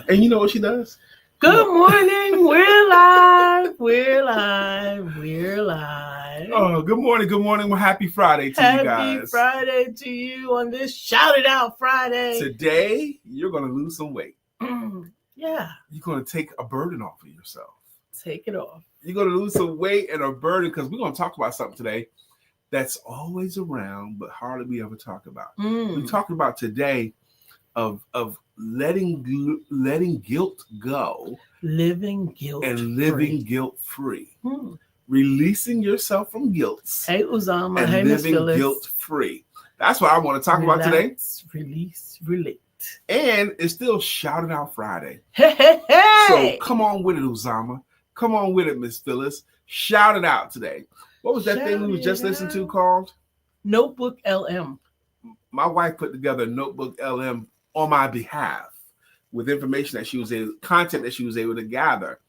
And you know what she does? Good morning. We're live. We're live. We're live. Oh, good morning. Good morning. Well, happy Friday to you guys. Happy Friday to you on this Shout It Out Friday. Today, you're going to lose some weight. Yeah. You're going to take a burden off of yourself. Take it off. You're going to lose some weight and a burden because we're going to talk about something today that's always around, but hardly we ever talk about. We're talking about today of letting guilt go, living guilt free, releasing yourself from guilt. Hey, Uzama. And hey, living guilt free. That's what I want to talk about today. Release, relate, and it's still Shout It Out Friday. Hey. So come on with it, Uzama. Come on with it, Miss Phyllis. Shout it out today. What was that thing we was just listening to called? Notebook LM. My wife put together Notebook LM on my behalf with information that she was able, content that she was able to gather.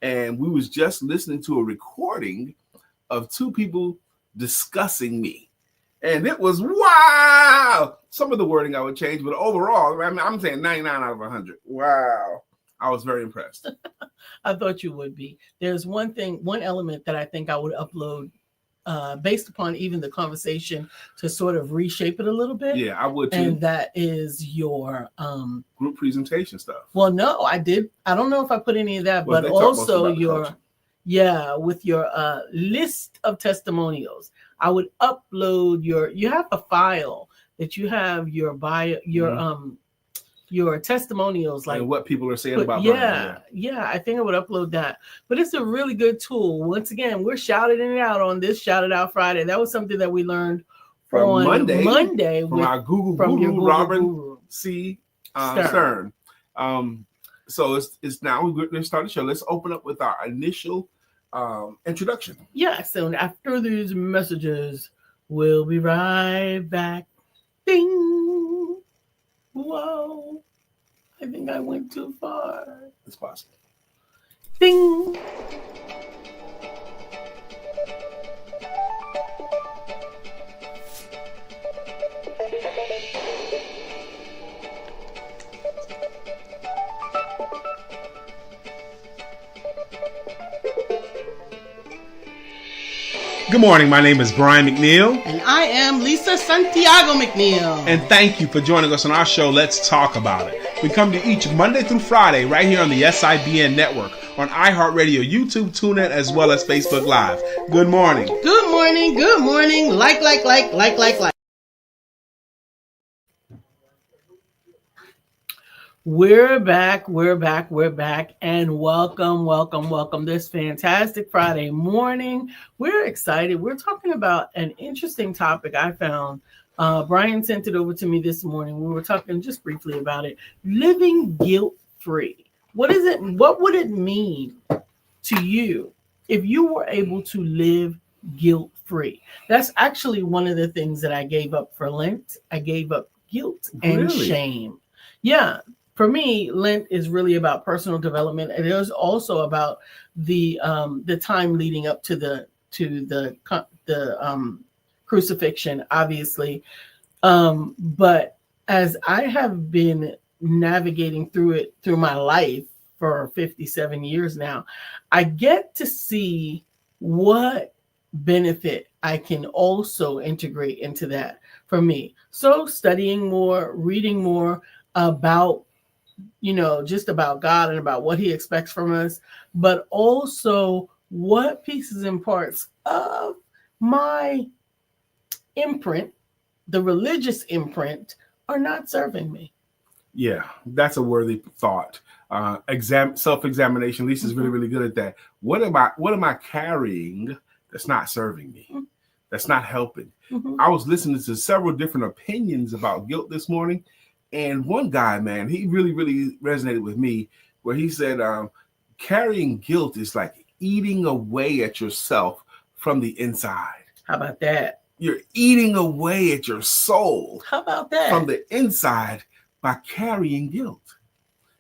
And we was just listening to a recording of two people discussing me. And it was wow. Some of the wording I would change, but overall, I'm saying 99 out of 100. Wow. I was very impressed. I thought you would be. There's one element that I think I would upload based upon even the conversation to sort of reshape it a little bit. Yeah, I would too. And that is your group presentation stuff. Well, no, I did. I don't know if I put any of that, but also your with your list of testimonials. I would upload you have a file that you have your bio, your testimonials, like and what people are saying about Brian. Yeah, I think I would upload that. But it's a really good tool. Once again, we're shouting it out on this Shout It Out Friday. That was something that we learned on Monday from our Google guru, Robin C. Stern. So it's now we're going to start the show. Let's open up with our initial introduction. Yes, and after these messages, we'll be right back. Ding! Whoa, I think I went too far. It's possible. Ding! Good morning. My name is Brian McNeill. And I am LisaSantiagoMcNeilll. And thank you for joining us on our show, Let's Talk About It. We come to each Monday through Friday right here on the SIBN network, on iHeartRadio, YouTube, TuneIn, as well as Facebook Live. Good morning. Good morning. Good morning. Like. We're back, and welcome this fantastic Friday morning. We're excited. We're talking about an interesting topic I found. Brian sent it over to me this morning. We were talking just briefly about it. Living guilt-free. What is it? What would it mean to you if you were able to live guilt-free? That's actually one of the things that I gave up for Lent. I gave up guilt and shame. Yeah. For me, Lent is really about personal development. It is also about the time leading up to the crucifixion, obviously. But as I have been navigating through my life for 57 years now, I get to see what benefit I can also integrate into that for me. So studying more, reading more about just about God and about what he expects from us, but also what pieces and parts of my imprint, the religious imprint, are not serving me. Yeah, that's a worthy thought. Self-examination. Lisa's really, really good at that. What am I carrying that's not serving me? That's not helping? I was listening to several different opinions about guilt this morning. And one guy, man, he really, really resonated with me where he said, carrying guilt is like eating away at yourself from the inside. How about that? You're eating away at your soul. How about that? From the inside by carrying guilt.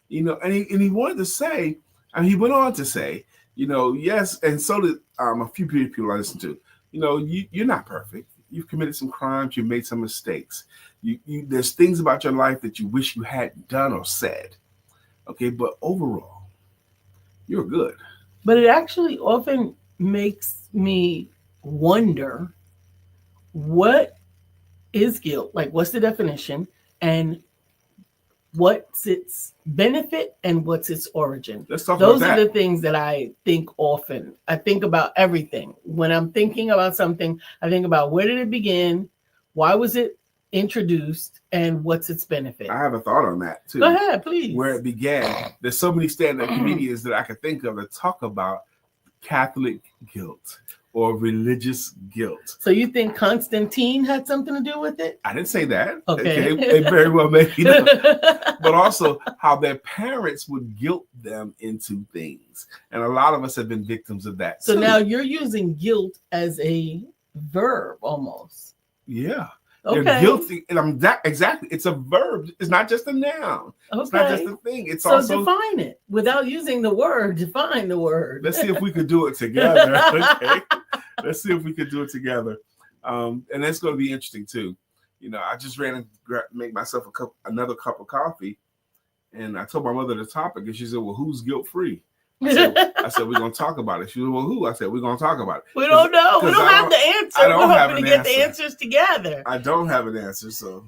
And he wanted to say, and he went on to say, yes, and so did a few people I listened to. You're not perfect. You've committed some crimes. You've made some mistakes. There's things about your life that you wish you hadn't done or said. Okay, but overall, you're good. But it actually often makes me wonder, what is guilt? Like, what's the definition? And what's its benefit and what's its origin? Let's talk Those about are that. the things that I think often. I think about everything. When I'm thinking about something, I think about, where did it begin? Why was it introduced? And what's its benefit? I have a thought on that too. Go ahead, please. Where it began. There's so many stand-up comedians that I could think of that talk about Catholic guilt or religious guilt. So you think Constantine had something to do with it? I didn't say that. Okay. It very well may be. But also how their parents would guilt them into things. And a lot of us have been victims of that. So too. now you're using guilt as a verb almost. Yeah. Okay. They're guilty. And exactly. It's a verb. It's not just a noun. Okay. It's not just a thing. It's so also. Define it without using the word. Define the word. Let's see if we could do it together. Okay. Let's see if we could do it together. And that's going to be interesting too. I just ran and make myself another cup of coffee, and I told my mother the topic, and she said, "Well, who's guilt free?" I said, "We're going to talk about it." She said, "Well, who?" I said, "We're going to talk about it." We don't know. We don't have the answer. We're hoping to get the answers together. I don't have an answer, so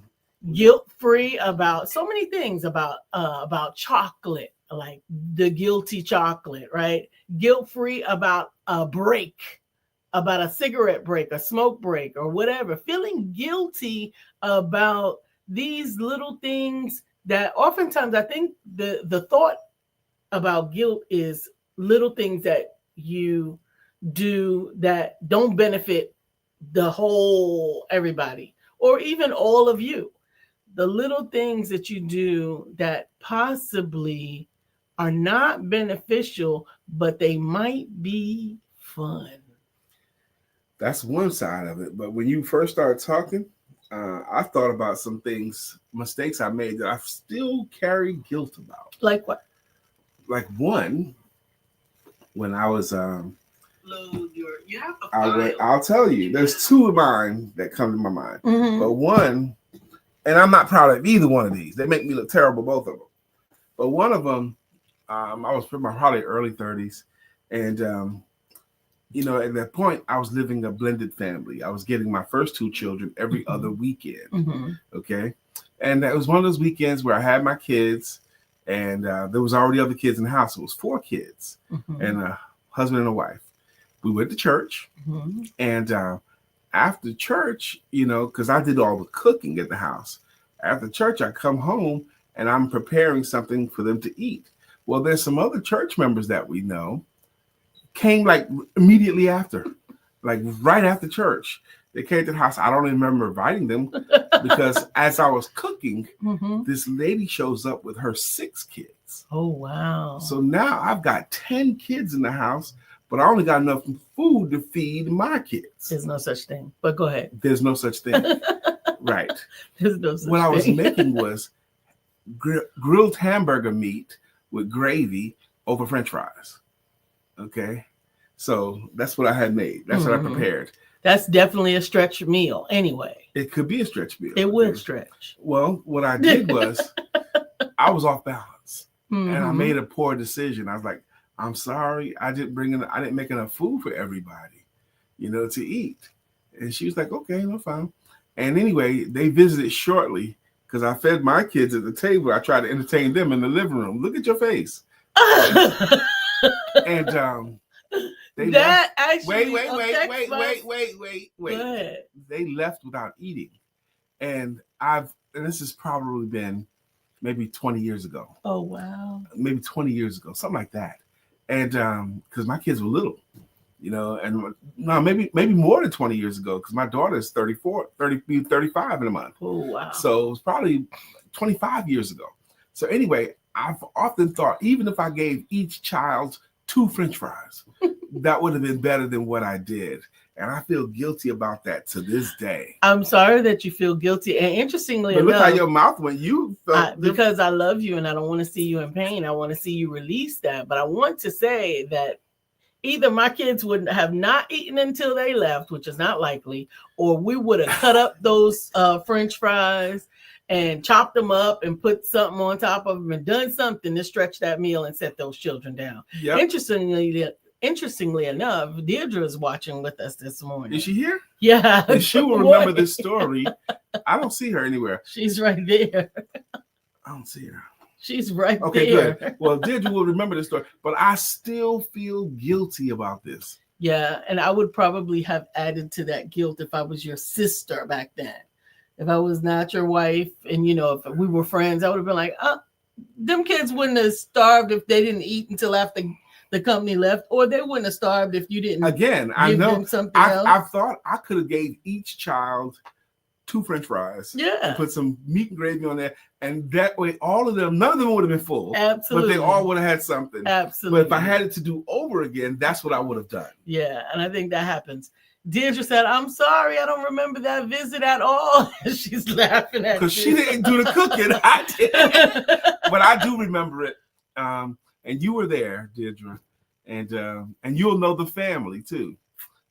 guilt free about so many things, about chocolate, like the guilty chocolate, right? Guilt free about a break, about a cigarette break, a smoke break, or whatever. Feeling guilty about these little things that oftentimes I think the thought about guilt is little things that you do that don't benefit the whole everybody, or even all of you. The little things that you do that possibly are not beneficial, but they might be fun. That's one side of it. But when you first started talking, I thought about some mistakes I made that I still carry guilt about. Like what? Like one, when I was, You have a file. I'll tell you. There's two of mine that come to my mind. Mm-hmm. But one, and I'm not proud of either one of these. They make me look terrible, both of them. But one of them, I was probably early 30s, and at that point, I was living a blended family. I was getting my first two children every other weekend. Mm-hmm. Okay. And that was one of those weekends where I had my kids, and there was already other kids in the house. It was 4 kids and a husband and a wife. We went to church, and after church, because I did all the cooking at the house. After church, I come home and I'm preparing something for them to eat. Well, there's some other church members that we know came like immediately after, like right after church. They came to the house. I don't even remember inviting them because as I was cooking, this lady shows up with her 6 kids. Oh, wow. So now I've got 10 kids in the house, but I only got enough food to feed my kids. There's no such thing, but go ahead. There's no such thing. Right. There's no such what thing. I was making was grilled hamburger meat with gravy over French fries. Okay. So that's what I had made. That's what I prepared. That's definitely a stretch meal anyway. It could be a stretch meal. It will stretch. Well, what I did was I was off balance and I made a poor decision. I was like, I'm sorry. I didn't make enough food for everybody, to eat. And she was like, okay, no fine. And anyway, they visited shortly because I fed my kids at the table. I tried to entertain them in the living room. Look at your face. And they that left. actually Wait. Go ahead. They left without eating. And this has probably been maybe 20 years ago. Oh, wow. Maybe 20 years ago, something like that. And because my kids were little, and no, maybe more than 20 years ago, because my daughter is 35 in a month. Oh, wow. So it was probably 25 years ago. So anyway, I've often thought, even if I gave each child 2 French fries, that would have been better than what I did. And I feel guilty about that to this day. I'm sorry that you feel guilty. And interestingly enough, look how your mouth went. You felt because I love you and I don't want to see you in pain. I want to see you release that. But I want to say that either my kids would have not eaten until they left, which is not likely, or we would have cut up those French fries and chopped them up and put something on top of them and done something to stretch that meal and set those children down. Yep. Interestingly enough, Deirdre is watching with us this morning. Is she here? Yeah. And she will remember this story. I don't see her anywhere. She's right there. I don't see her. She's right there. Okay, good. Well, Deirdre will remember this story, but I still feel guilty about this. Yeah, and I would probably have added to that guilt if I was your sister back then. If I was not your wife and, if we were friends, I would have been like, them kids wouldn't have starved if they didn't eat until after the company left, or they wouldn't have starved if you didn't. Again, I know them something else. I thought I could have gave each child 2 French fries. Yeah. And put some meat and gravy on there. And that way, none of them would have been full. Absolutely. But they all would have had something. Absolutely. But if I had it to do over again, that's what I would have done. Yeah, and I think that happens. Deirdre said, I'm sorry, I don't remember that visit at all. She's laughing at me. Because she didn't do the cooking. I did. But I do remember it. And you were there, Deirdre. And you'll know the family, too.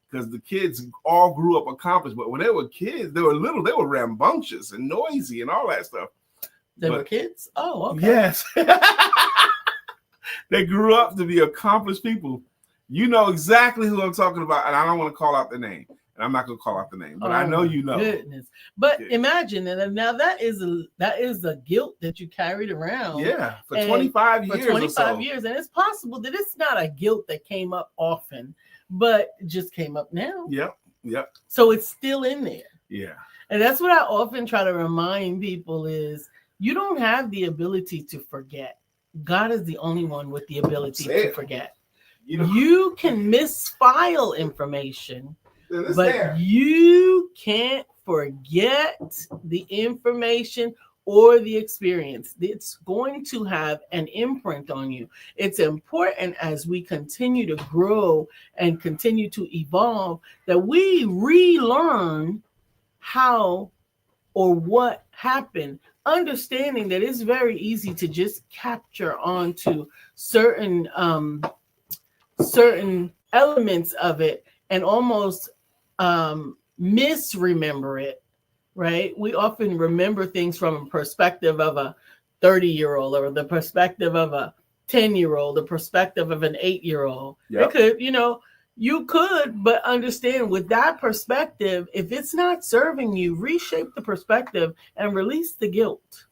Because the kids all grew up accomplished. But when they were kids, they were little. They were rambunctious and noisy and all that stuff. They were kids? Oh, okay. Yes. They grew up to be accomplished people. You know exactly who I'm talking about, and I don't want to call out the name. And I'm not going to call out the name, but I know you know. Goodness. But imagine that now that is a guilt that you carried around. Yeah, for 25 years. For 25 years. And it's possible that it's not a guilt that came up often, but it just came up now. Yep. So it's still in there. Yeah. And that's what I often try to remind people is you don't have the ability to forget. God is the only one with the ability to forget. You can misfile information, but you can't forget the information or the experience. It's going to have an imprint on you. It's important as we continue to grow and continue to evolve that we relearn how or what happened, understanding that it's very easy to just capture onto certain elements of it and almost misremember it, right? We often remember things from a perspective of a 30-year-old or the perspective of a 10-year-old, the perspective of an 8-year-old. Yep. It could, you could, but understand with that perspective, if it's not serving you, reshape the perspective and release the guilt.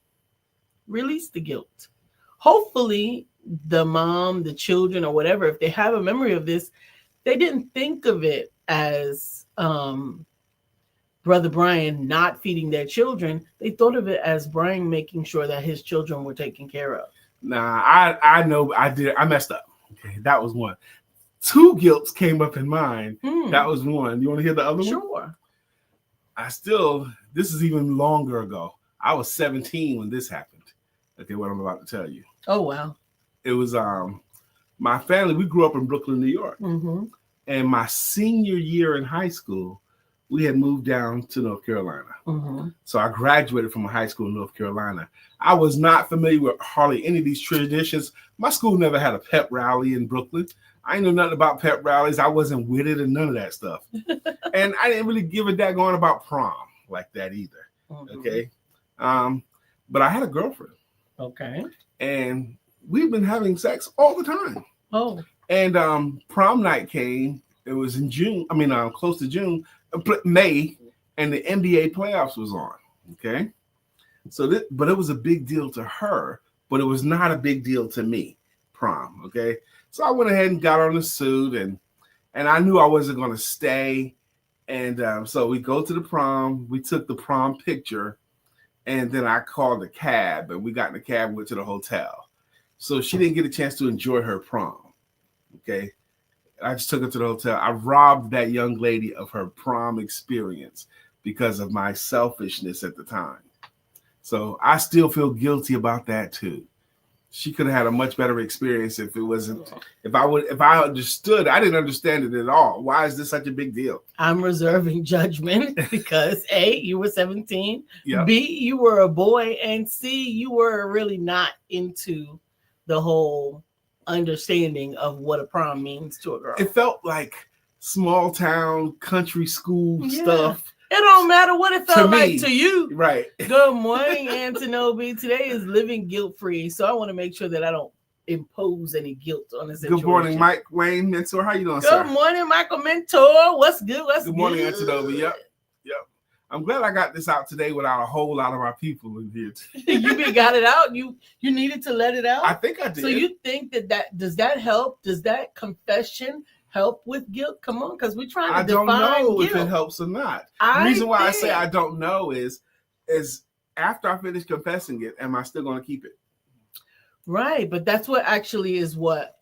Release the guilt. Hopefully, the mom, the children, or whatever, if they have a memory of this, they didn't think of it as Brother Brian not feeding their children. They thought of it as Brian making sure that his children were taken care of. Nah, I know I did. I messed up. Okay, that was one. 2 guilts came up in mind. That was one. You want to hear the other one? Sure. This is even longer ago. I was 17 when this happened. Okay, what I'm about to tell you. Oh, wow. It was my family. We grew up in Brooklyn, New York. Mm-hmm. And my senior year in high school, we had moved down to North Carolina. Mm-hmm. So I graduated from a high school in North Carolina. I was not familiar with hardly any of these traditions. My school never had a pep rally in Brooklyn. I didn't know nothing about pep rallies. I wasn't with it and none of that stuff. And I didn't really give a daggone about prom like that either. Mm-hmm. Okay. But I had a girlfriend. Okay. And we've been having sex all the time. Oh. And prom night came. It was in June. Close to June, May, and the NBA playoffs was on. Okay. But it was a big deal to her, but it was not a big deal to me, prom. Okay. So I went ahead and got on the suit, and I knew I wasn't going to stay. And so we go to the prom. We took the prom picture, and then I called a cab, and we got in the cab and went to the hotel. So she didn't get a chance to enjoy her prom. Okay. I just took her to the hotel. I robbed that young lady of her prom experience because of my selfishness at the time. So I still feel guilty about that too. She could have had a much better experience if I understood. I didn't understand it at all. Why is this such a big deal? I'm reserving judgment because A, you were 17. Yep. B, you were a boy. And C, you were really not into the whole understanding of what a prom means to a girl. It felt like small town country school stuff. don't matter what it felt like me, to you. Right. Good morning, Antonobi. Today is living guilt-free, so I want to make sure that I don't impose any guilt on the situation. Good morning, Mike Wayne Mentor. How you doing, Good sir? morning, Michael Mentor. What's good? Good morning, Antonobi. Yep. I'm glad I got this out today without a whole lot of our people in here. You got it out. You needed to let it out. I think I did. So you think that does that help? Does that confession help with guilt? Come on, because we're trying to define I don't know guilt. if it helps or not. The reason why I say I don't know is after I finish confessing it, am I still going to keep it? Right, but that's what actually is what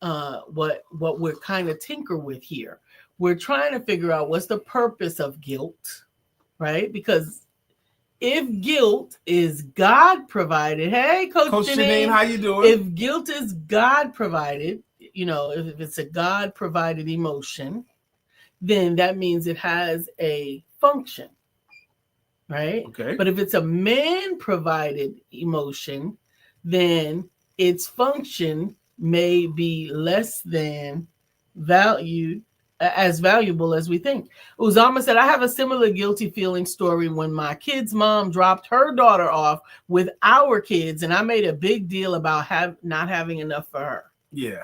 we're kind of tinker with here. We're trying to figure out what's the purpose of guilt, right? Because if guilt is God provided, hey, Coach Janine, how you doing? If guilt is God provided, if it's a God provided emotion, then that means it has a function, right? Okay. But if it's a man provided emotion, then its function may be less than as valuable as we think. Uzama said, I have a similar guilty feeling story when my kid's mom dropped her daughter off with our kids, and I made a big deal about not having enough for her. Yeah.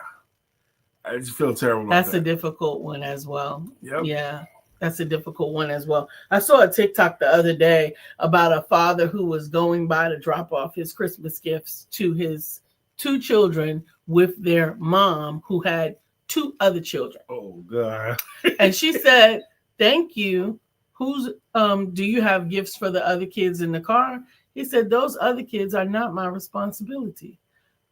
I just feel terrible about That's that. a difficult one as well. Yep. Yeah. That's a difficult one as well. I saw a TikTok the other day about a father who was going by to drop off his Christmas gifts to his 2 children with their mom who had 2 other children. Oh, God. And she said, thank you. Do you have gifts for the other kids in the car? He said, those other kids are not my responsibility.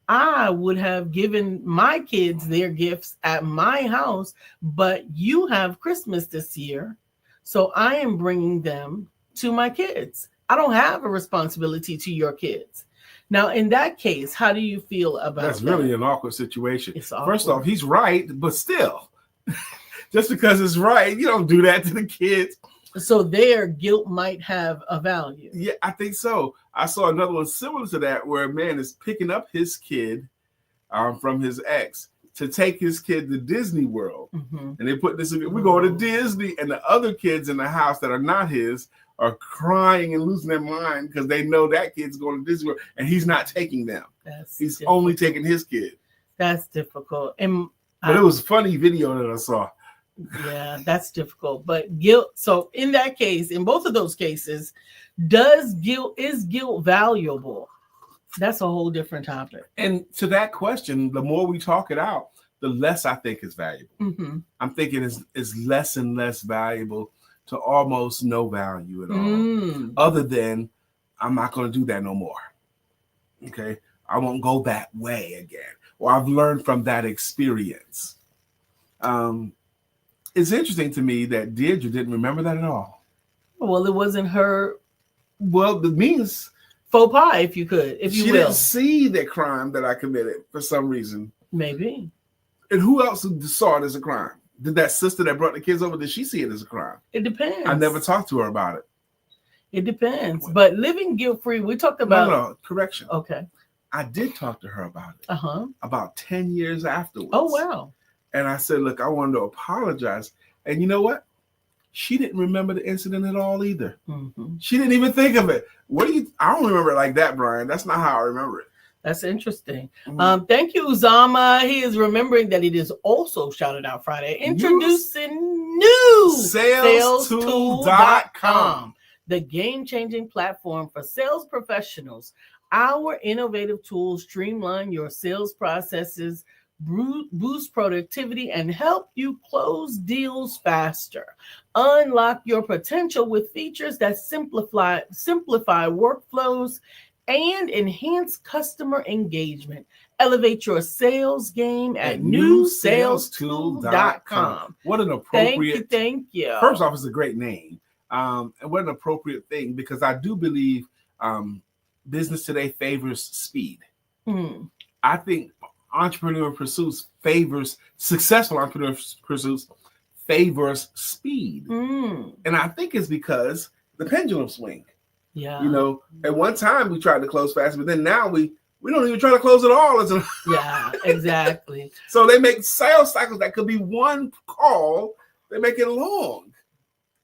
I would have given my kids their gifts at my house, but you have Christmas this year, so I am bringing them to my kids. I don't have a responsibility to your kids. Now, in that case, how do you feel about That's really an awkward situation. It's awkward. First off, he's right, but still, just because it's right, you don't do that to the kids. So their guilt might have a value. Yeah, I think so. I saw another one similar to that where a man is picking up his kid from his ex to take his kid to Disney World. Mm-hmm. And they put this, we're going to Disney. And the other kids in the house that are not his are crying and losing their mind because they know that kid's going to Disney World and he's not taking them. He's difficult. Only taking his kid. That's difficult. But it was a funny video that I saw. Yeah, that's difficult. But guilt. So in that case, in both of those cases, is guilt valuable? That's a whole different topic. And to that question, the more we talk it out, the less I think is valuable. Mm-hmm. I'm thinking it's less and less valuable to almost no value at all. Other than I'm not going to do that no more. Okay. I won't go that way again. Or I've learned from that experience. It's interesting to me that Deirdre didn't remember that at all. Well, it wasn't her. Well, it means faux pas, if you didn't see the crime that I committed for some reason. Maybe. And who else saw it as a crime? Did that sister that brought the kids over, did she see it as a crime? It depends. I never talked to her about it. It depends. But living guilt-free, we talked about... No, correction. Okay. I did talk to her about it. Uh-huh. About 10 years afterwards. Oh, wow. And I said, look, I wanted to apologize. And you know what? She didn't remember the incident at all either. Mm-hmm. She didn't even think of it. I don't remember it like that, Brian. That's not how I remember it. That's interesting. Mm-hmm. Thank you, Uzama. He is remembering that it is also Shouted Out Friday. Introducing new SalesTool.com, the game-changing platform for sales professionals. Our innovative tools streamline your sales processes, boost productivity, and help you close deals faster. Unlock your potential with features that simplify workflows and enhance customer engagement. Elevate your sales game at newsalestool.com. What an appropriate... Thank you. First off, it's a great name. And what an appropriate thing, because I do believe business today favors speed. I think successful entrepreneur pursuits favors speed. And I think it's because the pendulum swing. Yeah. You know, at one time we tried to close fast, but then now we don't even try to close at all. Yeah, exactly. So they make sales cycles that could be one call. They make it long.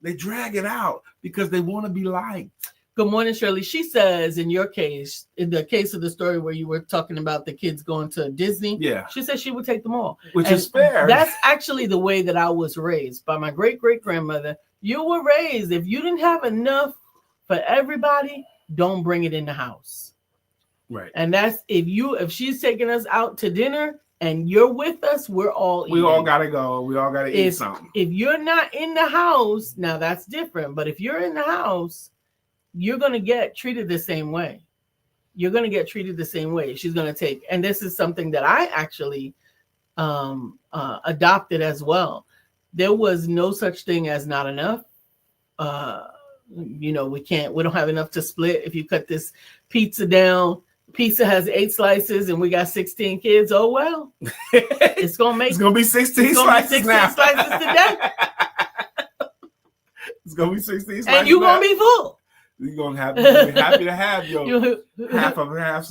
They drag it out because they want to be liked. Good morning, Shirley. She says, in your case, in the case of the story where you were talking about the kids going to Disney, she said she would take them all. Which is fair. That's actually the way that I was raised by my great-great-grandmother. You were raised, if you didn't have enough for everybody, don't bring it in the house. Right. And that's if she's taking us out to dinner and you're with us, we're all eating. We all gotta go. We all gotta eat something. If you're not in the house, now that's different. But if you're in the house, you're gonna get treated the same way. You're gonna get treated the same way. She's gonna take, and this is something that I actually adopted as well. There was no such thing as not enough. We don't have enough to split. If you cut this pizza down, pizza has 8 slices and we got 16 kids. Oh well, it's gonna be 16 slices now. 16 slices today. It's gonna be 16 slices, and you're gonna be full. You're gonna be happy to have your half of the half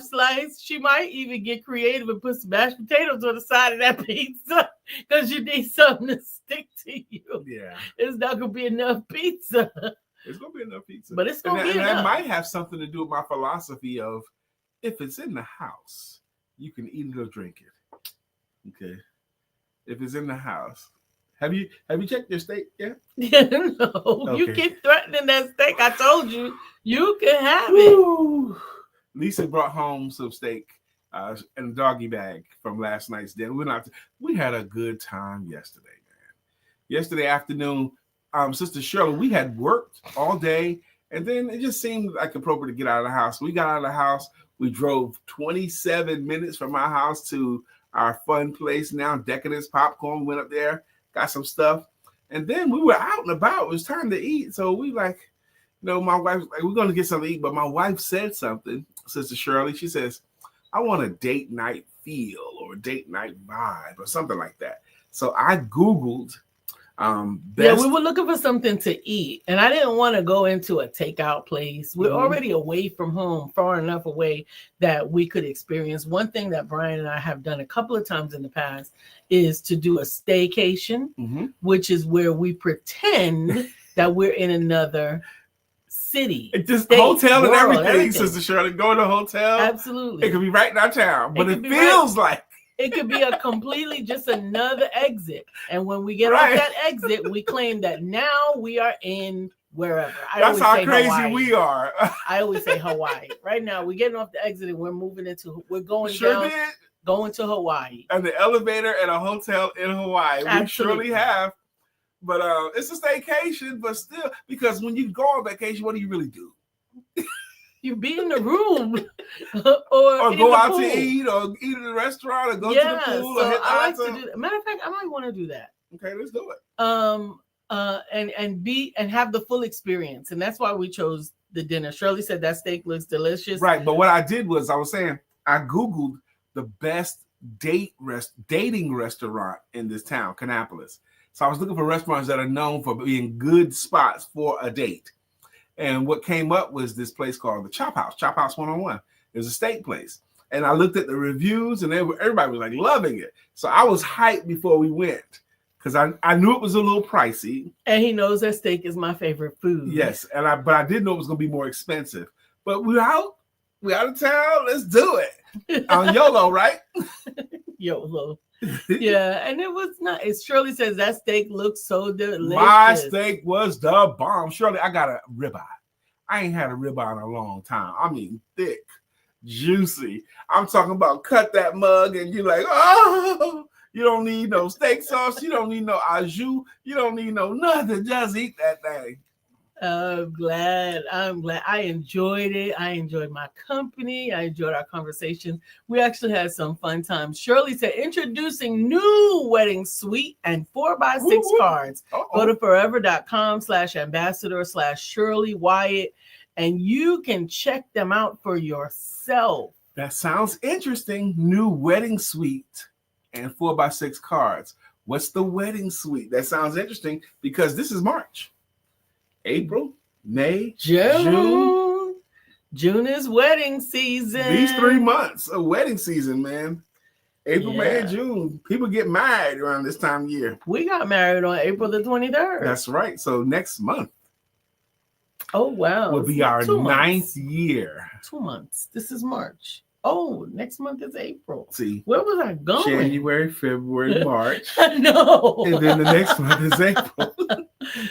slice. She might even get creative and put some mashed potatoes on the side of that pizza because you need something to stick to you. Yeah, it's not gonna be enough pizza. It's gonna be enough pizza, but it's gonna be enough. That might have something to do with my philosophy of if it's in the house, you can eat it or drink it. Okay, if it's in the house. Have you checked your steak yet? No, okay. You keep threatening that steak. I told you can have it. Lisa brought home some steak in a doggy bag from last night's dinner. We had a good time yesterday, man. Yesterday afternoon, Sister Shirley, we had worked all day, and then it just seemed like appropriate to get out of the house. We got out of the house. We drove 27 minutes from my house to our fun place now, Decadence Popcorn. Went up there. Got some stuff, and then we were out and about. It was time to eat, so we my wife was like, we're going to get something to eat, but my wife said something, Sister Shirley. She says, I want a date night feel or a date night vibe or something like that. So I Googled we were looking for something to eat, and I didn't want to go into a takeout place. We're already away from home, far enough away that we could experience. One thing that Brian and I have done a couple of times in the past is to do a staycation, which is where we pretend that we're in another city. It's just hotel and everything, Sister Shirley. Go in a hotel. Absolutely. It could be right in our town, but it feels like it could be a completely just another exit. And when we get off that exit, we claim that now we are in wherever. That's how crazy Hawaii. We are. I always say Hawaii. Right now, we're getting off the exit and we're going going to Hawaii. And the elevator at a hotel in Hawaii. Absolutely. We surely have. But it's a staycation, but still, because when you go on vacation, what do you really do? You be in the room or go out to eat or eat in a restaurant or go to the pool or hit the I like to do that. Matter of fact, I might want to do that. Okay, let's do it. And have the full experience. And that's why we chose the dinner. Shirley said that steak looks delicious. Right, but what I did was I Googled the best dating restaurant in this town, Kannapolis. So I was looking for restaurants that are known for being good spots for a date. And what came up was this place called the Chop House 101. It was a steak place. And I looked at the reviews and everybody was like loving it. So I was hyped before we went because I knew it was a little pricey. And he knows that steak is my favorite food. Yes. But I did know it was going to be more expensive. But we're out of town. Let's do it. On YOLO, right? YOLO. Yeah, and it was not. Shirley says that steak looks so delicious. My steak was the bomb. Shirley, I got a ribeye. I ain't had a ribeye in a long time. I mean, thick, juicy. I'm talking about cut that mug and you're like, oh, you don't need no steak sauce. You don't need no au jus. You don't need no nothing. Just eat that thing. I'm glad. I enjoyed it. I enjoyed my company. I enjoyed our conversation. We actually had some fun times. Shirley said, introducing new wedding suite and 4x6 cards. Go to forever.com/ambassador/Shirley Wyatt, and you can check them out for yourself. That sounds interesting. New wedding suite and 4x6 cards. What's the wedding suite? That sounds interesting because this is March. April, May, June. June is wedding season. These 3 months of wedding season, man. April, May, and June. People get married around this time of year. We got married on April the 23rd. That's right. So next month. Oh, wow. Will be our 9th year. 2 months. This is March. Oh, next month is April. See, where was I going? January, February, March. I know. And then the next month is April. And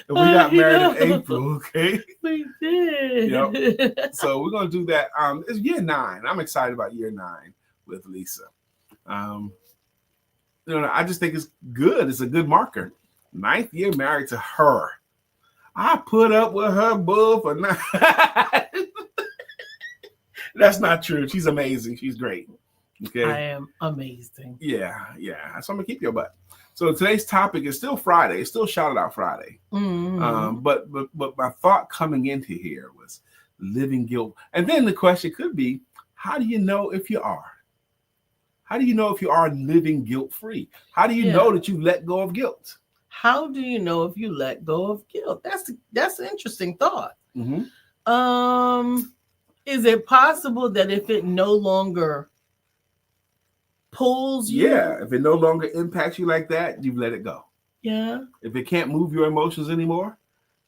we got married in April, okay? We did. Yep. So we're gonna do that. It's year 9. I'm excited about year 9 with Lisa. I just think it's good. It's a good marker. 9th year married to her. I put up with her bull for 9. That's not true. She's amazing. She's great. Okay. I am amazing. Yeah. So I'm gonna keep your butt. So today's topic is still Friday. It's still Shout It Out Friday. Mm-hmm. But my thought coming into here was living guilt. And then the question could be, how do you know if you are? How do you know if you are living guilt-free? How do you know that you let go of guilt? How do you know if you let go of guilt? That's an interesting thought. Mm-hmm. Is it possible that if it no longer pulls you? Yeah, if it no longer impacts you like that, you let it go. Yeah. If it can't move your emotions anymore.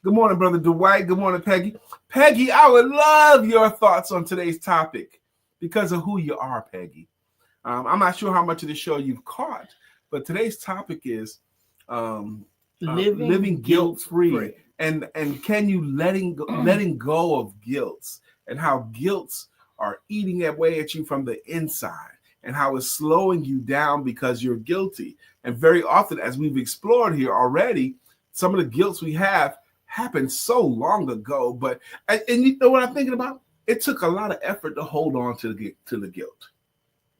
Good morning, Brother Dwight. Good morning, Peggy. Peggy, I would love your thoughts on today's topic because of who you are, Peggy. I'm not sure how much of the show you've caught, but today's topic is living guilt-free. And can you letting go of guilt and how guilts are eating away at you from the inside and how it's slowing you down because you're guilty. And very often, as we've explored here already, some of the guilts we have happened so long ago. But and you know what I'm thinking about? It took a lot of effort to hold on to the guilt.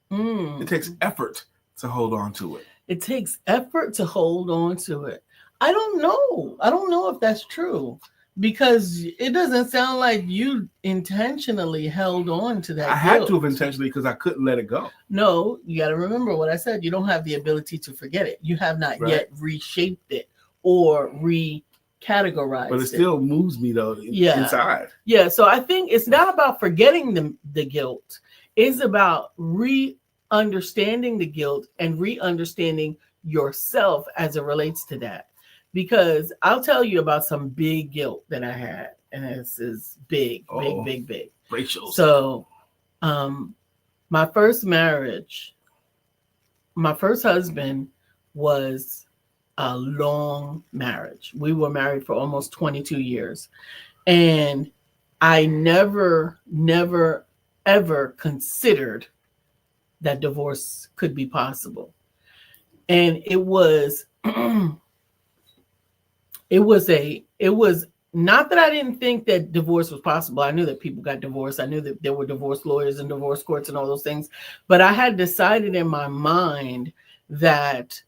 It takes effort to hold on to it. It takes effort to hold on to it. I don't know if that's true because it doesn't sound like you intentionally held on to that. I had to have intentionally because I couldn't let it go. No, you got to remember what I said. You don't have the ability to forget it. You have not yet reshaped it or recategorized it. But it still moves me though inside. Yeah, so I think it's not about forgetting the guilt. It's about re-understanding the guilt and re-understanding yourself as it relates to that. Because I'll tell you about some big guilt that I had. And this is big. Rachel. So my first marriage, my first husband was a long marriage. We were married for almost 22 years. And I never, ever considered that divorce could be possible. And it was not that I didn't think that divorce was possible. I knew that people got divorced. I knew that there were divorce lawyers and divorce courts and all those things. But I had decided in my mind that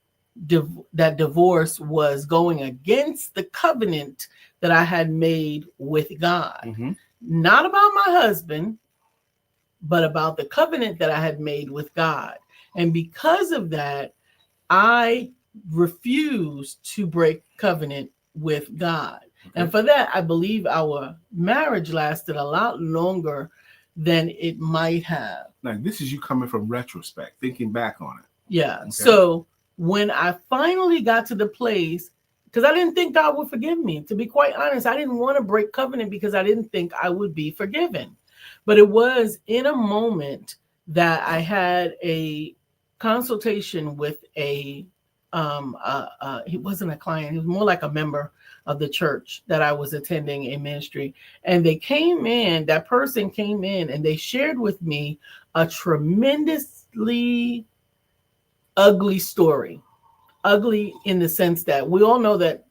that divorce was going against the covenant that I had made with God. Mm-hmm. Not about my husband, but about the covenant that I had made with God. And because of that, I refused to break covenant with God. Okay. And for that, I believe our marriage lasted a lot longer than it might have. Now, this is you coming from retrospect, thinking back on it. Yeah. Okay. So when I finally got to the place, because I didn't think God would forgive me. To be quite honest, I didn't want to break covenant because I didn't think I would be forgiven. But it was in a moment that I had a consultation with he wasn't a client. He was more like a member of the church that I was attending a ministry. And that person came in and they shared with me a tremendously ugly story. Ugly in the sense that we all know that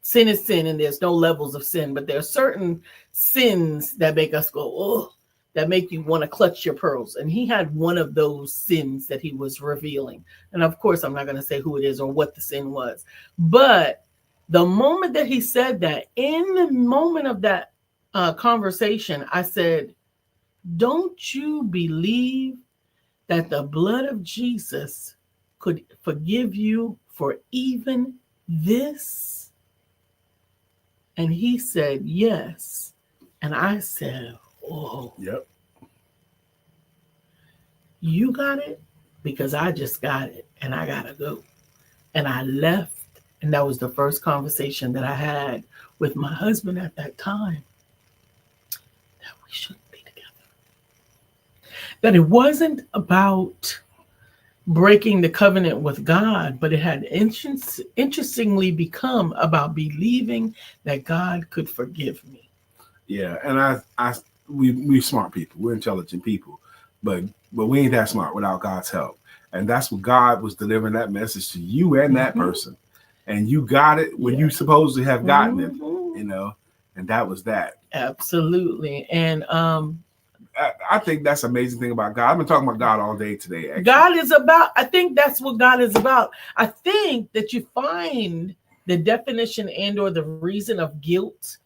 sin is sin and there's no levels of sin, but there are certain sins that make us go, oh, that make you want to clutch your pearls. And he had one of those sins that he was revealing. And of course, I'm not going to say who it is or what the sin was. But the moment that he said that, in the moment of that conversation, I said, don't you believe that the blood of Jesus could forgive you for even this? And he said, yes. And I said, oh. Yep. You got it? because I just got it and I gotta go. And I left. And that was the first conversation that I had with my husband at that time, that we shouldn't be together. That it wasn't about breaking the covenant with God, but it had interestingly become about believing that God could forgive me. Yeah, and we smart people, we're intelligent people, but we ain't that smart without God's help. And that's what God was delivering that message to you and that person. And you got it when you supposedly have gotten it, you know, and that was that. Absolutely. And I think that's the amazing thing about God. I've been talking about God all day today. Actually. God is about, I think that's what God is about. I think that you find the definition and or the reason of guilt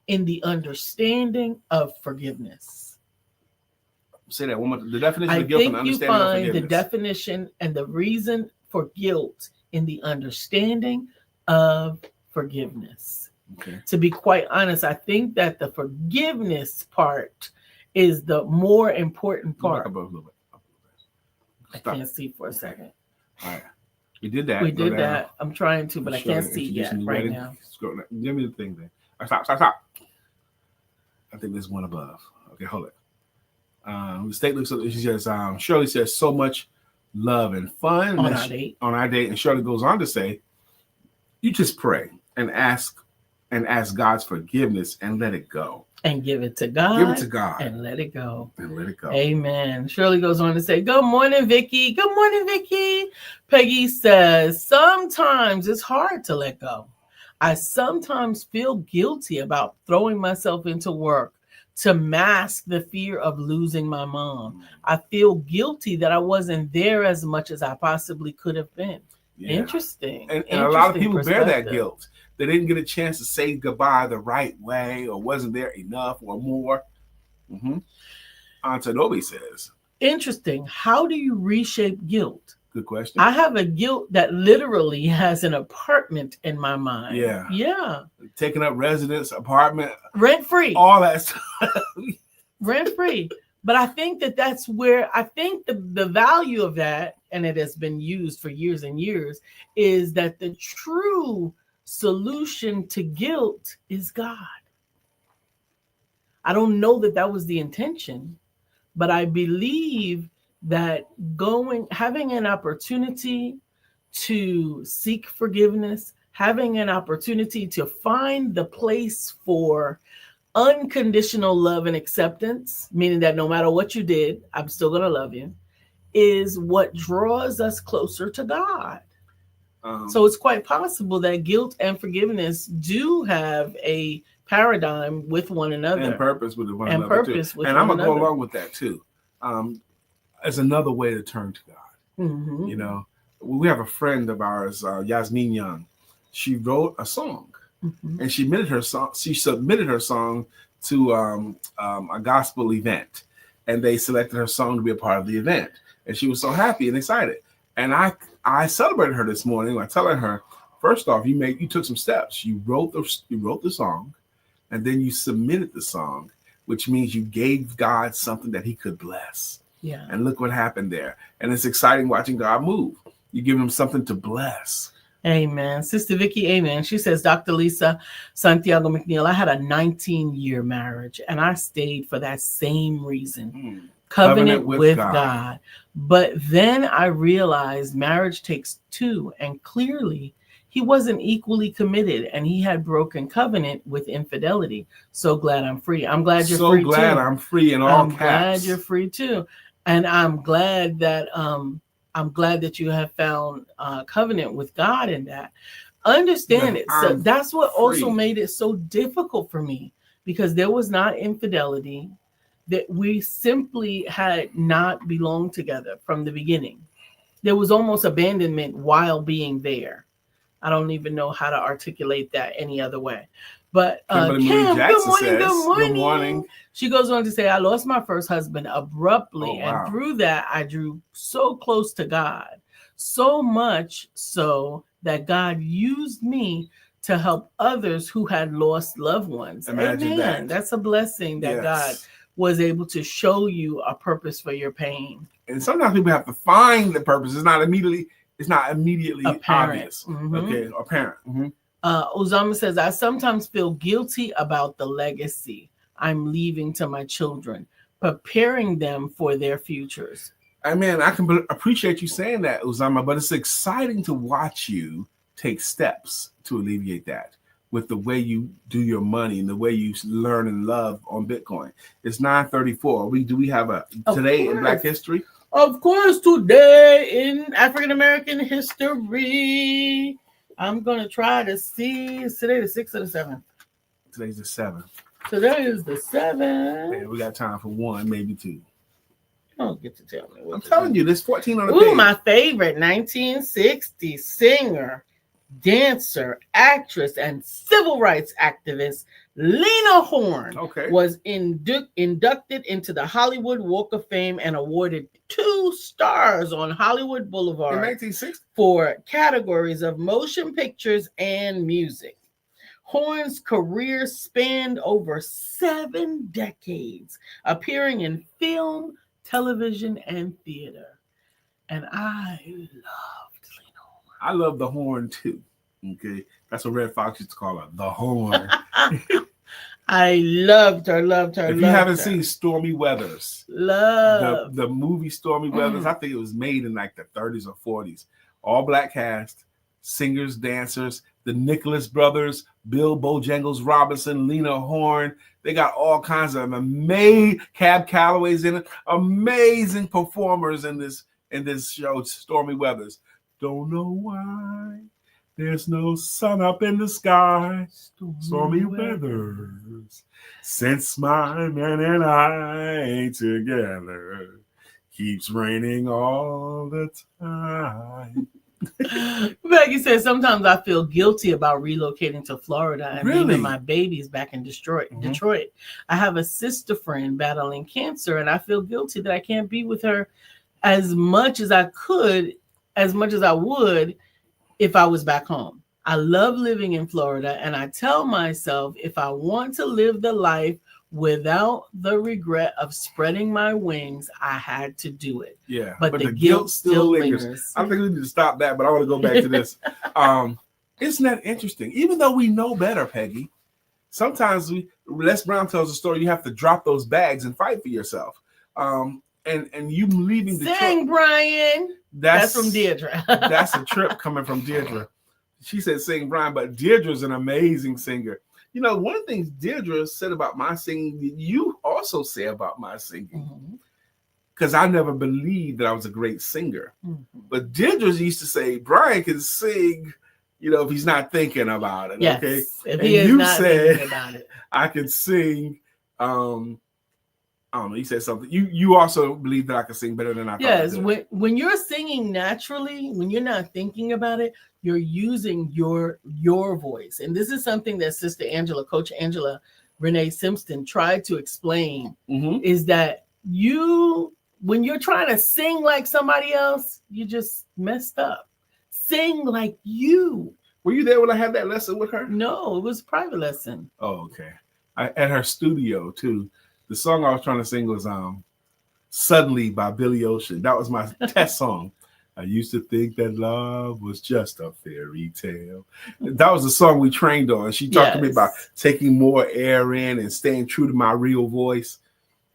in the understanding of forgiveness. Say that one more. The definition of guilt and the understanding of forgiveness. I think you find the definition and the reason for guilt in the understanding of forgiveness. Okay. To be quite honest, I think that the forgiveness part is the more important part. I can't see for a second. All right. We did that. We did that. I'm trying to, but I can't see yet right now. Give me the thing then. Stop. I think there's one above. Okay, hold it. The state looks up. She says, Shirley says, so much love and fun on our date. And Shirley goes on to say, you just pray and ask God's forgiveness and let it go. And give it to God. Give it to God. And let it go. And let it go. Amen. Shirley goes on to say, good morning, Vicky. Good morning, Vicky. Peggy says, sometimes it's hard to let go. I sometimes feel guilty about throwing myself into work to mask the fear of losing my mom. I feel guilty that I wasn't there as much as I possibly could have been. Yeah. Interesting. And a lot of people bear that guilt. They didn't get a chance to say goodbye the right way, or wasn't there enough or more. Aunt Adobe says, interesting. How do you reshape guilt? Good question. I have a guilt that literally has an apartment in my mind. Yeah. Taking up residence, apartment. Rent free. All that stuff. Rent free. But I think that's where I think the value of that, and it has been used for years and years, is that the true solution to guilt is God. I don't know that was the intention, but I believe that having an opportunity to seek forgiveness, having an opportunity to find the place for unconditional love and acceptance, meaning that no matter what you did, I'm still going to love you, is what draws us closer to God. So it's quite possible that guilt and forgiveness do have a paradigm with one another. And purpose with one another. And I'm going to go along with that too. As another way to turn to God. You know, we have a friend of ours, Yasmin Young. She wrote a song, and she submitted her song to a gospel event, and they selected her song to be a part of the event. And she was so happy and excited. And I celebrated her this morning by telling her, first off, you took some steps. You wrote the song, and then you submitted the song, which means you gave God something that he could bless. Yeah. And look what happened there. And it's exciting watching God move. You give him something to bless. Amen. Sister Vicky, amen. She says, Dr. LisaSantiagoMcNeilll, I had a 19-year marriage, and I stayed for that same reason. Covenant with God. But then I realized marriage takes two, and clearly he wasn't equally committed, and he had broken covenant with infidelity. So glad I'm free. I'm glad you're free too. So glad I'm free in all caps. I'm glad you're free too. And I'm glad that you have found covenant with God in that. Understand it. So that's what also made it so difficult for me, because there was not infidelity, that we simply had not belonged together from the beginning. There was almost abandonment while being there. I don't even know how to articulate that any other way. But Kim, good morning. She goes on to say, I lost my first husband abruptly. And through that, I drew so close to God. So much so that God used me to help others who had lost loved ones. Imagine Amen. that. That's a blessing that God was able to show you a purpose for your pain. And sometimes people have to find the purpose. It's not immediately Apparent. obvious. Mm-hmm. Okay, apparent. Mm-hmm. Uzama says, I sometimes feel guilty about the legacy I'm leaving to my children, preparing them for their futures. I mean, I can appreciate you saying that, Uzama, but it's exciting to watch you take steps to alleviate that with the way you do your money and the way you learn and love on Bitcoin. It's 9:34. Do we have a today in Black History? Of course, today in African American history. I'm going to try to see. Is today the 6th or the 7th? Today's the 7th. Today is the 7th. Man, we got time for one, maybe two. You don't get to tell me. I'm telling you, there's 14 on the page. Ooh, my favorite 1960s singer, dancer, actress, and civil rights activist Lena Horne was inducted into the Hollywood Walk of Fame and awarded 2 stars on Hollywood Boulevard in 1960 for categories of motion pictures and music. Horne's career spanned over 7 decades, appearing in film, television, and theater. And I loved Lena Horne. I love the Horn too. Okay, that's what Red Fox used to call her, the Horn. I loved her. If you haven't seen Stormy Weathers, the movie Stormy Weathers, I think it was made in like the 30s or 40s. All black cast, singers, dancers, the Nicholas brothers, Bill Bojangles Robinson, Lena Horne. They got all kinds of amazing Cab Calloway's in it, amazing performers in this show, Stormy Weathers. Don't know why there's no sun up in the sky. Stormy weathers. Since my man and I ain't together, keeps raining all the time. Becky says, sometimes I feel guilty about relocating to Florida and leaving my babies back in Detroit. I have a sister friend battling cancer, and I feel guilty that I can't be with her as much as I would if I was back home. I love living in Florida, and I tell myself if I want to live the life without the regret of spreading my wings, I had to do it. Yeah, but the guilt still lingers. I think we need to stop that, but I want to go back to this. Isn't that interesting? Even though we know better, Peggy, sometimes Les Brown tells a story, you have to drop those bags and fight for yourself. And you leaving the Sing, Brian. That's from Deirdre. That's a trip coming from Deirdre. She said sing, Brian, but Deirdre's an amazing singer. You know, one of the things Deirdre said about my singing, you also say about my singing. Because I never believed that I was a great singer. But Deirdre used to say, Brian can sing, you know, if he's not thinking about it. Yes, okay. If he is not thinking about it. I can sing. I don't know, you said something. You also believe that I can sing better than I thought. Yes, when you're singing naturally, when you're not thinking about it, you're using your voice. And this is something that Sister Angela, Coach Angela Renee Simpson tried to explain, is that when you're trying to sing like somebody else, you just messed up. Sing like you. Were you there when I had that lesson with her? No, it was a private lesson. Oh, okay. At her studio too. The song I was trying to sing was Suddenly by Billy Ocean. That was my test song. I used to think that love was just a fairy tale. That was the song we trained on. She talked to me about taking more air in and staying true to my real voice.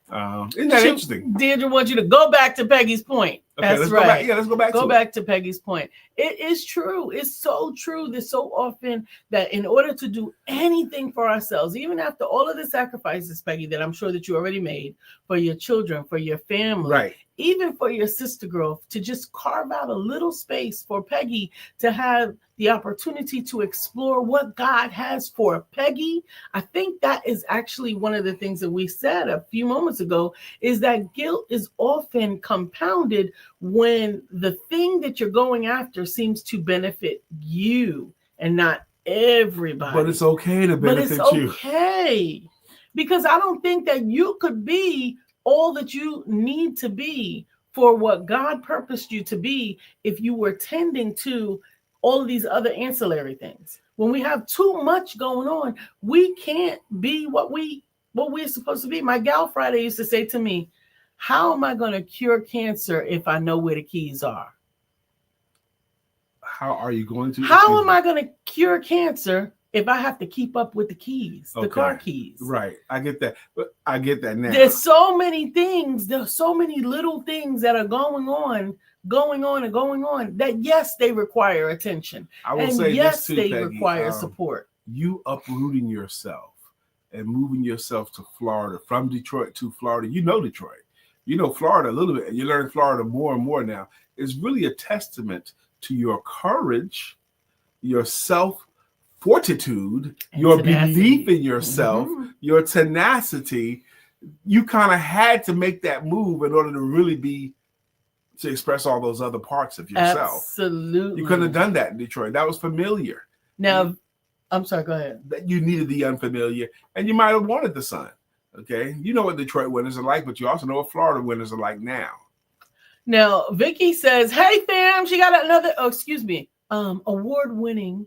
Isn't that interesting? Deirdre wants you to go back to Peggy's point. Okay, That's right. Let's go back. Go back to Peggy's point. It is true. It's so true. There's so often that in order to do anything for ourselves, even after all of the sacrifices, Peggy, that I'm sure that you already made for your children, for your family, right, even for your sister girl, to just carve out a little space for Peggy to have the opportunity to explore what God has for Peggy. I think that is actually one of the things that we said a few moments ago, is that guilt is often compounded when the thing that you're going after seems to benefit you and not everybody. But it's okay to benefit you. But it's okay. Because I don't think that you could be all that you need to be for what God purposed you to be if you were tending to all of these other ancillary things. When we have too much going on, we can't be what we what we're supposed to be. My gal Friday used to say to me, how am I going to cure cancer if I know where the keys are? How are you going to? How am I going to cure cancer if I have to keep up with the keys, the car keys? Right. I get that. But I get that now. There's so many things. There's so many little things that are going on that, yes, they require attention. I will say yes, this too, they Peggy, require support. You uprooting yourself and moving yourself to Florida, from Detroit to Florida. You know Detroit. You know Florida a little bit, and you learn Florida more and more now. It's really a testament to your courage, your self-fortitude, your tenacity. belief in yourself, your tenacity. You kind of had to make that move in order to really to express all those other parts of yourself. Absolutely. You couldn't have done that in Detroit. That was familiar. Now, I'm sorry, go ahead. That you needed the unfamiliar, and you might have wanted the sun. Okay. You know what Detroit winters are like, but you also know what Florida winters are like now. Now, Vicky says, hey, fam, she got another, award-winning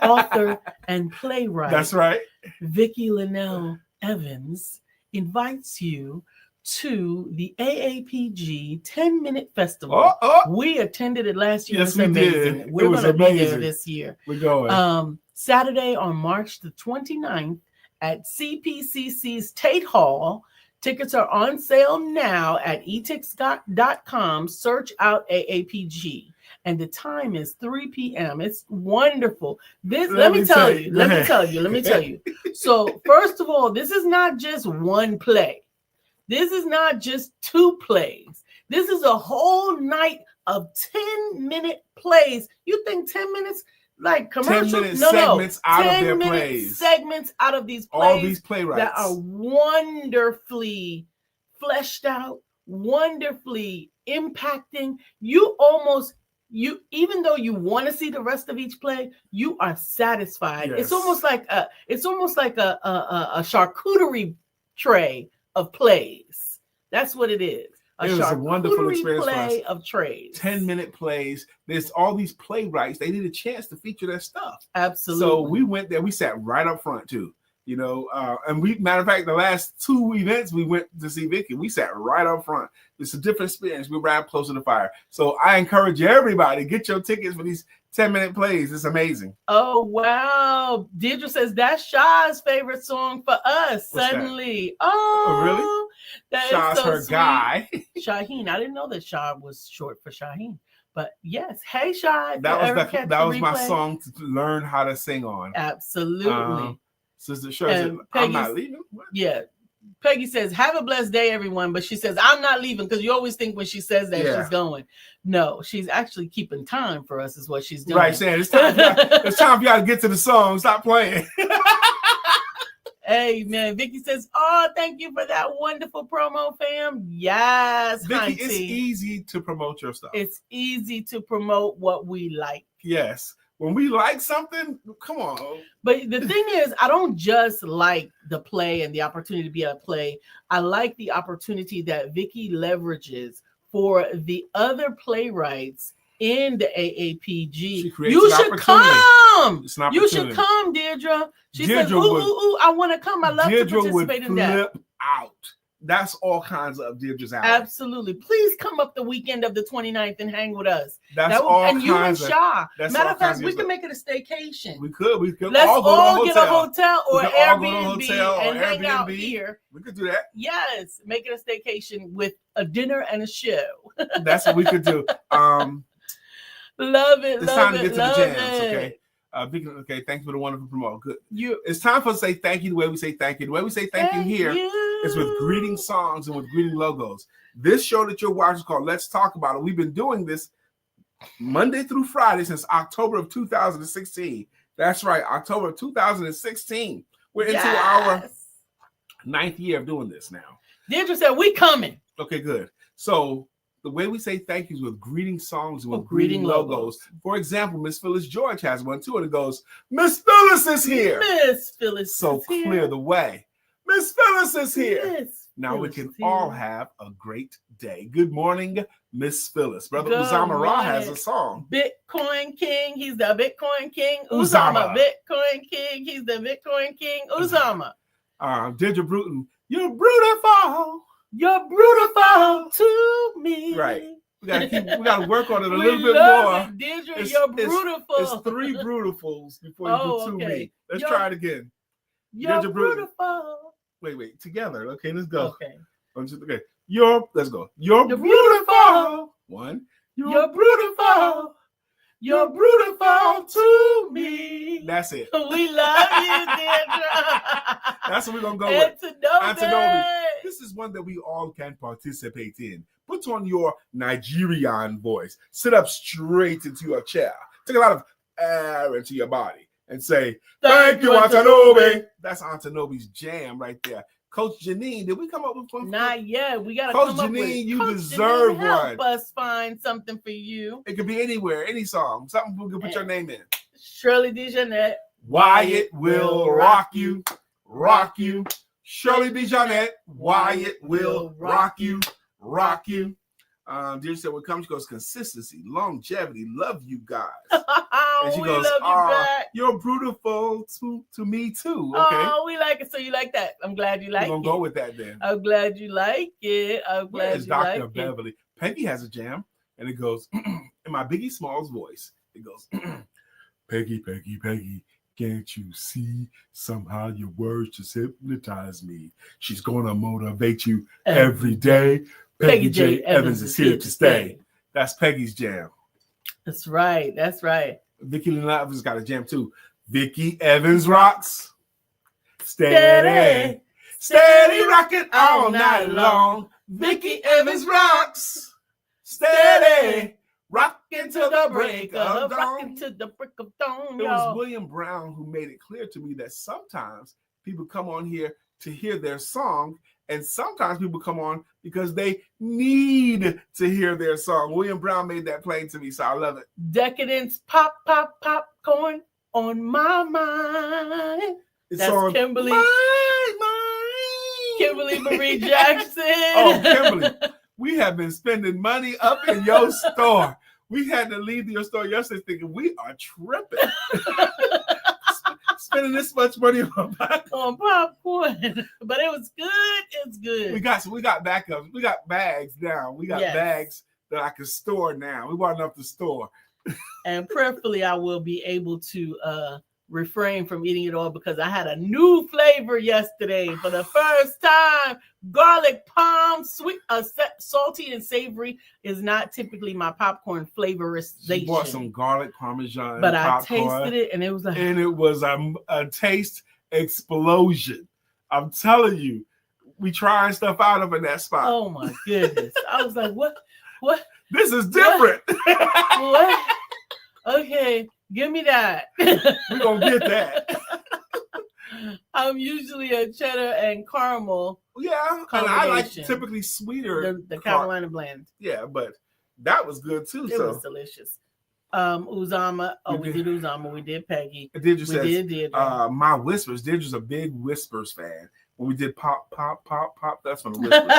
author and playwright. That's right. Vicky Linnell Evans invites you to the AAPG 10-Minute Festival. We attended it last year. Yes, we amazing. did. We're going to be there this year. We're going. Saturday on March the 29th at CPCC's Tate Hall. Tickets are on sale now at etix.com. Search out AAPG. And the time is 3 p.m. It's wonderful. Let me tell you. So, first of all, this is not just one play. This is not just two plays. This is a whole night of 10-minute plays. You think 10 minutes? Like commercials? 10-minute segments out of their 10-minute plays. Segments out of these plays. All these playwrights that are wonderfully fleshed out, wonderfully impacting. Even though you want to see the rest of each play, you are satisfied. Yes. It's almost like a charcuterie tray of plays. That's what it is. It was a wonderful experience for us. Play of trays. 10-minute plays. There's all these playwrights. They need a chance to feature their stuff. Absolutely. So we went there. We sat right up front too. And matter of fact, the last two events we went to see Vicky, we sat right up front. It's a different experience. We were right close to the fire. So I encourage everybody, get your tickets for these 10-minute plays. It's amazing. Oh, wow. Deirdre says that's Shah's favorite song for us. What's Suddenly. That? Oh, really? That Shah's is so her sweet. guy. Shaheen. I didn't know that Shah was short for Shaheen. But yes, hey Shah. That was my song to learn how to sing on. Absolutely. Sister Sher said, I'm not leaving. What? Yeah. Peggy says, have a blessed day, everyone. But she says, I'm not leaving, because you always think when she says that she's going. No, she's actually keeping time for us is what she's doing. Right, saying it's time for y'all to get to the song. Stop playing. Hey, man. Vicky says, oh, thank you for that wonderful promo, fam. Yes, Vicky, it's easy to promote your stuff. It's easy to promote what we like. Yes. When we like something, come on. But the thing is, I don't just like the play and the opportunity to be a play. I like the opportunity that Vicky leverages for the other playwrights in the AAPG. You should come. You should come, Deirdre. She said, ooh, I want to come. I love Deirdre to participate in that. Flip out. That's all kinds of Deirdre's alley. Absolutely. Please come up the weekend of the 29th and hang with us. And you and Shah. Matter of fact, we can make it a staycation. We could. Let's all get a hotel or Airbnb and hang out Airbnb. here. We could do that. Yes. Make it a staycation with a dinner and a show. That's what we could do. Love it. It's time to get to the jams, okay? Okay, thanks for the wonderful promo. Good. It's time for us to say thank you the way we say thank you. The way we say thank you here is with greeting songs and with greeting logos. This show that you're watching is called Let's Talk About It. We've been doing this Monday through Friday since October of 2016. That's right, October of 2016. We're into our 9th year of doing this now. Deirdre said, we coming. Okay, good. So the way we say thank you is with greeting songs and with greeting logos. For example, Miss Phyllis George has one too, and it goes, Miss Phyllis is here. Miss Phyllis so is clear here. the way. Miss Phyllis is here. Miss now Phyllis we can all have a great day. Good morning, Miss Phyllis. Brother Good Uzama Ra morning. has a song. Bitcoin King, he's the Bitcoin King. Uzama. Bitcoin King, he's the Bitcoin King. Uzama. Deirdre Bruton, you're beautiful. You're beautiful to me. Right. We gotta work on it a We little bit love more. it. Deirdre, you're beautiful. It's 3 beautifuls before you do 2 okay. me. Let's try it again. You're Deirdre Bruton. beautiful. Wait, together. Okay, let's go. Okay. Okay. Let's go. You're beautiful. beautiful. 1. You're beautiful. You're beautiful to me. That's it. We love you, Deirdre. That's what we're gonna go with. Antinobi. This is one that we all can participate in. Put on your Nigerian voice. Sit up straight into your chair. Take a lot of air into your body and say, "Thank you, Antinobi." That's Antinobi's jam right there. Coach Janine, did we come up with one? Not yet. We gotta Coach come up with. Janine, you Coach deserve Janine, help one. us find something for you. It could be anywhere, any song. Something we can put your name in. Shirley DeJohnette. Wyatt will rock you, rock you. Shirley DeJohnette, Wyatt will rock you, rock you. Dear said, when it comes, she goes, consistency, longevity, love you guys. And she goes, you're beautiful to me too. Okay. Oh, we like it. So you like that. I'm glad you like it. We're gonna go with that then. I'm glad you like it. I'm glad you Dr. like Beverly. Peggy has a jam, and it goes in my Biggie Smalls voice. It goes, Peggy, Peggy, Peggy. Can't you see? Somehow your words just hypnotize me. She's gonna motivate you every day. Peggy J. Evans is here to stay. That's Peggy's jam. That's right. That's right. Vicki Lynn Evans got a jam too. Vicki Evans rocks. Steady. Steady rocking all night long. Vicki Evans rocks. Steady. Rocking to the break of dawn. Rocking to the break of dawn. It was William Brown who made it clear to me that sometimes people come on here to hear their song, and sometimes people come on because they need to hear their song. William Brown made that plain to me, so I love it. Decadence, popcorn on my mind. That's on Kimberly. Kimberly Marie Jackson. Oh, Kimberly. We have been spending money up in your store. We had to leave your store yesterday thinking we are tripping. Spending this much money on popcorn. But it was good. It's good. We got backups. We got bags now. We got bags that I can store now. We want enough to store. And prayerfully, I will be able to refrain from eating it all because I had a new flavor yesterday for the first time. Garlic palm, sweet, salty and savory is not typically my popcorn flavorization. You bought some garlic parmesan, but I tasted it and it was a taste explosion. I'm telling you, we trying stuff out up in that spot. Oh my goodness! I was like, what? This is different. What? Okay. Give me that. We're going to get that. I'm usually a cheddar and caramel. Yeah, and I like typically sweeter. The Carolina blend. Yeah, but that was good too. It was delicious. Uzama. Oh, we did Uzama. We did Peggy. Deirdre says, Deirdre. My whispers. Deirdre's a big Whispers fan. When we did pop, that's when the Whispers.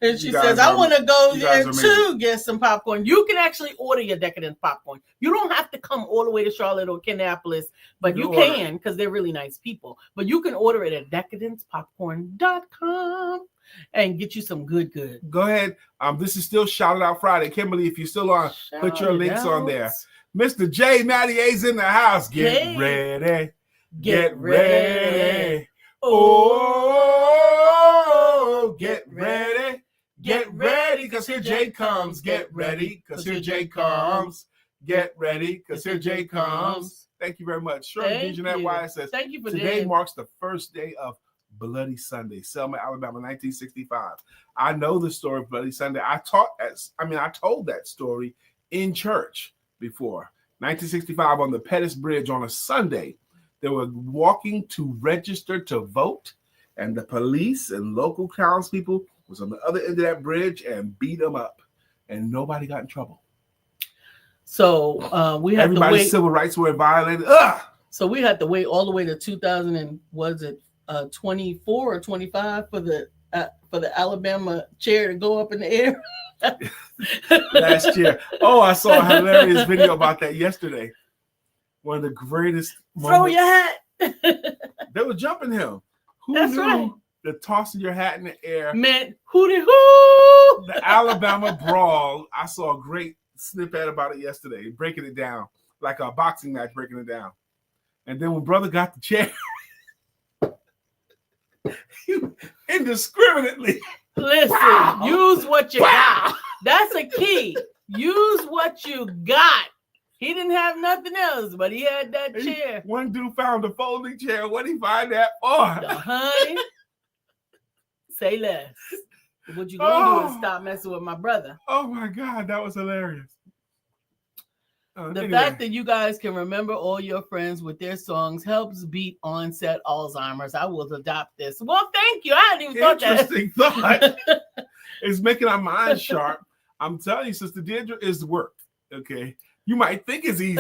And she says, I want to go there too, get some popcorn. You can actually order your Decadence popcorn. You don't have to come all the way to Charlotte or Kannapolis, but you can because they're really nice people. But you can order it at decadencepopcorn.com and get you some good. Go ahead. This is still Shout It Out Friday. Kimberly, if you're still on, put your links on there. Mr. J. Mattier's in the house. Get ready. Get ready. Oh, get ready. Get ready, because here Jay comes. Get ready, because here Jay comes. Get ready, because here Jay comes. Thank you very much. Shirley DeJohnette Wyatt says, thank you for today marks the first day of Bloody Sunday, Selma, Alabama, 1965. I know the story of Bloody Sunday. I told that story in church before. 1965 on the Pettus Bridge on a Sunday. They were walking to register to vote, and the police and local townspeople was on the other end of that bridge and beat them up, and nobody got in trouble. So we had everybody's to wait. Civil rights were violated. So we had to wait all the way to 2024 or 25 for the Alabama chair to go up in the air. Last year. Oh, I saw a hilarious video about that yesterday. One of the greatest moments. Throw your hat. They were jumping him. Who That's knew right. that tossing your hat in the air meant hootie hoo. the Alabama brawl? I saw a great snippet about it yesterday, breaking it down like a boxing match, breaking it down. And then when brother got the chair, he indiscriminately. Listen, Wow. use what you got. That's a key. Use what you got. He didn't have nothing else, but he had that chair. One dude found a folding chair. What did he find that for? Honey, say less. What you gonna do is stop messing with my brother. Oh my God, that was hilarious. The fact that you guys can remember all your friends with their songs helps beat onset Alzheimer's. I will adopt this. Well, thank you. I hadn't even thought that. Interesting thought. It's making our minds sharp. I'm telling you, Sister Deirdre, is work. Okay. You might think it's easy.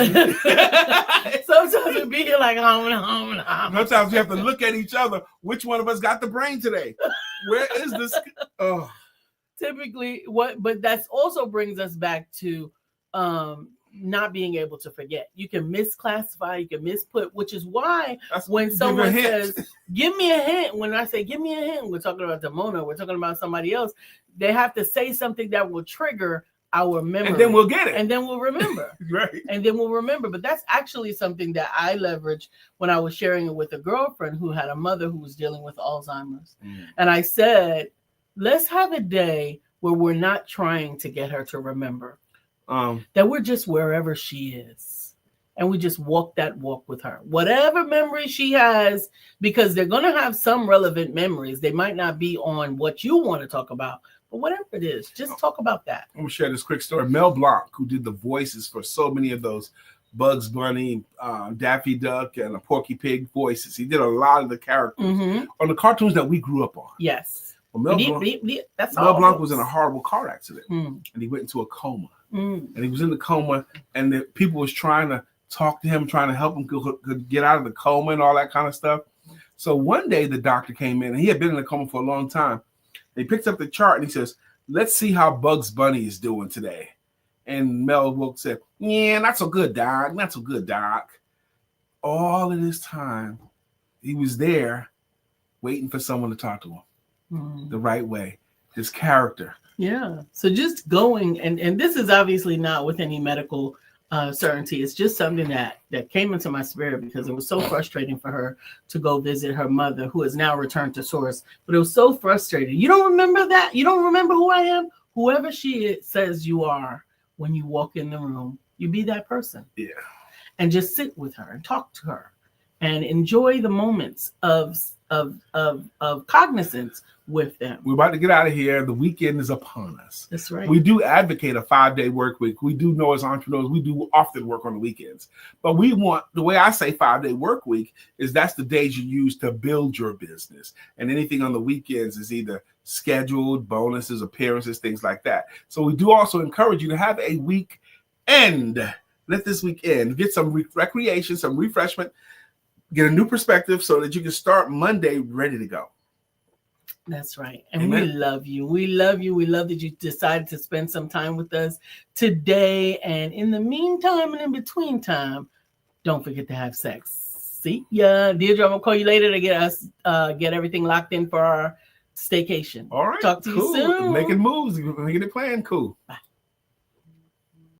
Sometimes we be here like, Sometimes we have to look at each other. Which one of us got the brain today? Where is this? Oh. Typically, but that's also brings us back to not being able to forget. You can misclassify, you can misput, which is why when someone says, give me a hint, when I say, give me a hint, we're talking about Damona, we're talking about somebody else, they have to say something that will trigger our memory. And then we'll get it. And then we'll remember. Right. And then we'll remember. But that's actually something that I leveraged when I was sharing it with a girlfriend who had a mother who was dealing with Alzheimer's. And I said, let's have a day where we're not trying to get her to remember. That we're just wherever she is. And we just walk that walk with her. Whatever memory she has, because they're going to have some relevant memories. They might not be on what you want to talk about, but whatever it is, just talk about that. I'm going to share this quick story. Mel Blanc, who did the voices for so many of those Bugs Bunny, Daffy Duck, and Porky Pig voices. He did a lot of the characters on the cartoons that we grew up on. Yes. Well, Mel Blanc was in a horrible car accident, and he went into a coma. And he was in the coma, and the people was trying to talk to him, trying to help him could get out of the coma and all that kind of stuff. So one day the doctor came in, and he had been in the coma for a long time. He picks up the chart and he says, let's see how Bugs Bunny is doing today. And Mel Wilkes said, yeah, not so good, Doc. Not so good, Doc. All of this time, he was there waiting for someone to talk to him the right way. His character. Yeah. So just going, and this is obviously not with any medical certainty. It's just something that came into my spirit because it was so frustrating for her to go visit her mother, who has now returned to source. But it was so frustrating. You don't remember that? You don't remember who I am? Whoever she says you are when you walk in the room, you be that person. Yeah. And just sit with her and talk to her and enjoy the moments of cognizance with them. We're about to get out of here. The weekend is upon us. That's right. We do advocate a 5-day work week. We do know as entrepreneurs, we do often work on the weekends. But we want, the way I say 5-day work week is that's the days you use to build your business. And anything on the weekends is either scheduled, bonuses, appearances, things like that. So we do also encourage you to have a weekend. Let this week end. Get some recreation, some refreshment, get a new perspective so that you can start Monday ready to go. That's right. And Amen. We love you. We love you. We love that you decided to spend some time with us today. And in the meantime and in between time, don't forget to have sex. See ya. Deirdre, I'm going to call you later to get everything locked in for our staycation. All right. Talk to you soon. Making moves. Making it plan. Cool. Bye.